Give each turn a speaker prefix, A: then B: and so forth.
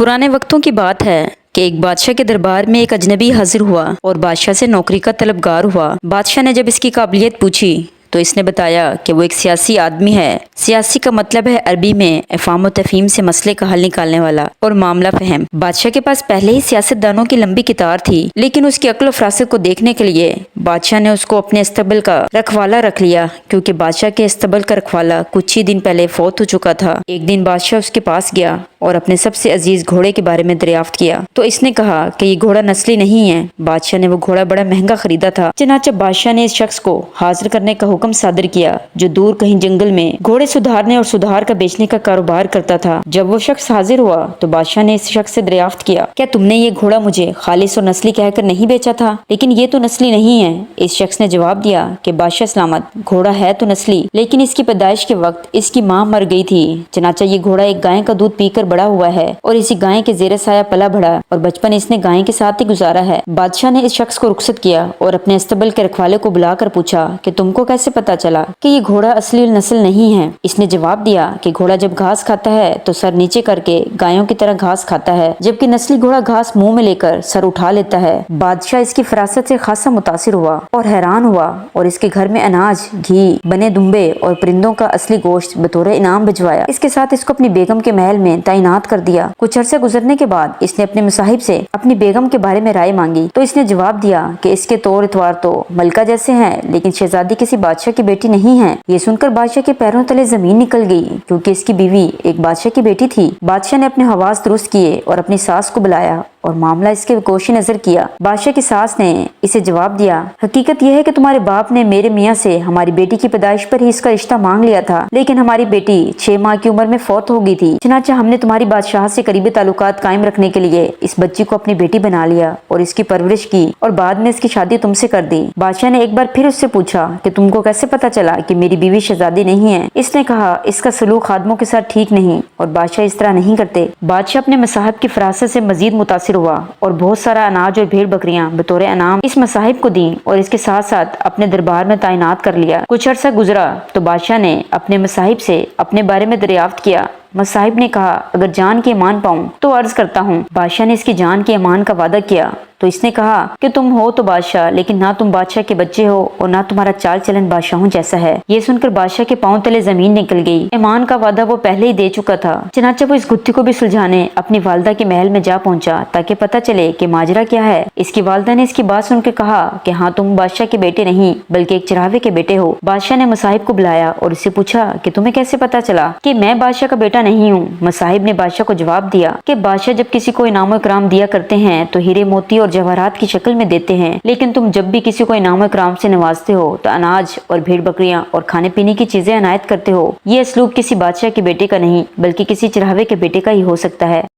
A: पुराने वक्तों की बात है कि एक बादशाह के दरबार में एक अजनबी हाजिर हुआ और बादशाह से नौकरी का तलबगार हुआ। बादशाह ने जब इसकी काबिलियत पूछी तो इसने बताया कि वो एक सियासी आदमी है। सियासी का मतलब है अरबी में इफ़ाम व तफ़हीम से मसले का हल निकालने वाला और मामला फहम। बादशाह के पास पहले ही सियासतदानों की लंबी कितार थी, लेकिन उसकी अक्ल व फरासत को देखने के लिए बादशाह ने उसको अपने इस्तबल का रखवाला रख लिया, क्योंकि बादशाह के इस्तबल का रखवाला कुछ ही दिन पहले फौत हो चुका था। एक दिन बादशाह उसके पास गया और अपने सबसे अजीज घोड़े के बारे में दरियाफ्त किया तो इसने कहा कि ये घोड़ा नस्ली नहीं है। बादशाह ने वो घोड़ा बड़ा महंगा खरीदा था। चनाचा बादशाह ने इस शख्स को हाजिर करने का हुक्म सादर किया जो दूर कहीं जंगल में घोड़े सुधारने और सुधार का बेचने का कारोबार करता था। जब वो शख्स हाजिर हुआ तो बादशाह ने इस शख्स से दरियाफ्त किया, क्या तुमने ये घोड़ा मुझे खालिस और नस्ली कहकर नहीं बेचा था? लेकिन ये तो नस्ली नहीं है। इस शख्स ने जवाब दिया कि बादशाह सलामत, घोड़ा है तो नस्ली, लेकिन इसकी पैदाइश के वक्त इसकी माँ मर गई थी। चनाचा ये घोड़ा एक गाय का दूध पीकर बड़ा हुआ है और इसी गाय के जेर साया पला बढ़ा और बचपन इसने गाय के साथ ही गुजारा है। बादशाह ने इस शख्स को रुखसत किया और अपने अस्तबल के रखवाले को बुलाकर पूछा कि तुमको कैसे पता चला कि ये घोड़ा असली नस्ल नहीं है? इसने जवाब दिया कि घोड़ा जब घास खाता है तो सर नीचे करके गायों की तरह घास खाता है, जबकि नस्ली घोड़ा घास मुंह में लेकर सर उठा लेता है। बादशाह इसकी फरासत से खासा मुतासिर हुआ और हैरान हुआ और इसके घर में अनाज, घी, बने दुम्बे और परिंदों का असली गोश्त बतौर इनाम भिजवाया। इसके साथ इसको अपनी बेगम के महल में तैनात कर दिया। कुछ अरसे गुजरने के बाद इसने अपने मुसाहिब से अपनी बेगम के बारे में राय मांगी तो इसने जवाब दिया कि इसके तौर इतवार तो मलका जैसे हैं, लेकिन शहजादी किसी बादशाह की बेटी नहीं है। ये सुनकर बादशाह के पैरों तले जमीन निकल गई, क्योंकि इसकी बीवी एक बादशाह की बेटी थी। बादशाह ने अपने हवास दुरुस्त किए और अपनी सास को बुलाया और मामला इसके गोशी नजर किया। बादशाह की सास ने इसे जवाब दिया, हकीकत यह है कि तुम्हारे बाप ने मेरे मियाँ से हमारी बेटी की पैदाइश पर ही इसका रिश्ता मांग लिया था, लेकिन हमारी बेटी 6 माह की उम्र में फौत हो गई थी। चनाचा हमने तुम्हारी बादशाह से करीबी ताल्लुकात कायम रखने के लिए इस बच्ची को अपनी बेटी बना लिया और इसकी परवरिश की और बाद में इसकी शादी तुमसे कर दी। बादशाह ने एक बार फिर उससे पूछा कि तुमको कैसे पता चला कि मेरी बीवी शहजादी नहीं है? इसने कहा, इसका सलूक खादमों के साथ ठीक नहीं और बादशाह इस तरह नहीं करते। बादशाह अपने मसाहब की फरासत से मजीद मुतासिर हुआ और बहुत सारा अनाज और भेड़ बकरियां बतौर अनाम इस मसाहिब को दी और इसके साथ साथ अपने दरबार में तैनात कर लिया। कुछ अरसा गुजरा तो बादशाह ने अपने मसाहिब से अपने बारे में दरियाफ्त किया। मसाहिब ने कहा, अगर जान की ईमान पाऊं तो अर्ज करता हूँ। बादशाह ने इसकी जान के ईमान का वादा किया तो इसने कहा कि तुम हो तो बादशाह, लेकिन ना तुम बादशाह के बच्चे हो और ना तुम्हारा चाल चलन बादशाहों जैसा है। ये सुनकर बादशाह के पांव तले जमीन निकल गई। ईमान का वादा वो पहले ही दे चुका था। चनाचा वो इस गुत्थी को भी सुलझाने अपनी वालदा के महल में जा पहुंचा ताकि पता चले कि माजरा क्या है। इसकी वालदा ने इसकी बात सुनकर कहा कि हाँ, तुम बादशाह के बेटे नहीं बल्कि एक चरावे के बेटे हो। बादशाह ने मसाहिब को बुलाया और उससे पूछा कि तुम्हें कैसे पता चला कि मैं बादशाह का बेटा नहीं हूँ? मसाहिब ने बादशाह को जवाब दिया कि बादशाह जब किसी को इनाम इकराम दिया करते हैं तो हीरे मोती और जवाहरात की शक्ल में देते हैं, लेकिन तुम जब भी किसी को इनाम इकराम से नवाजते हो तो अनाज और भेड़ बकरियां और खाने पीने की चीजें अनायत करते हो। ये असलूब किसी बादशाह के बेटे का नहीं बल्कि किसी चरावे के बेटे का ही हो सकता है।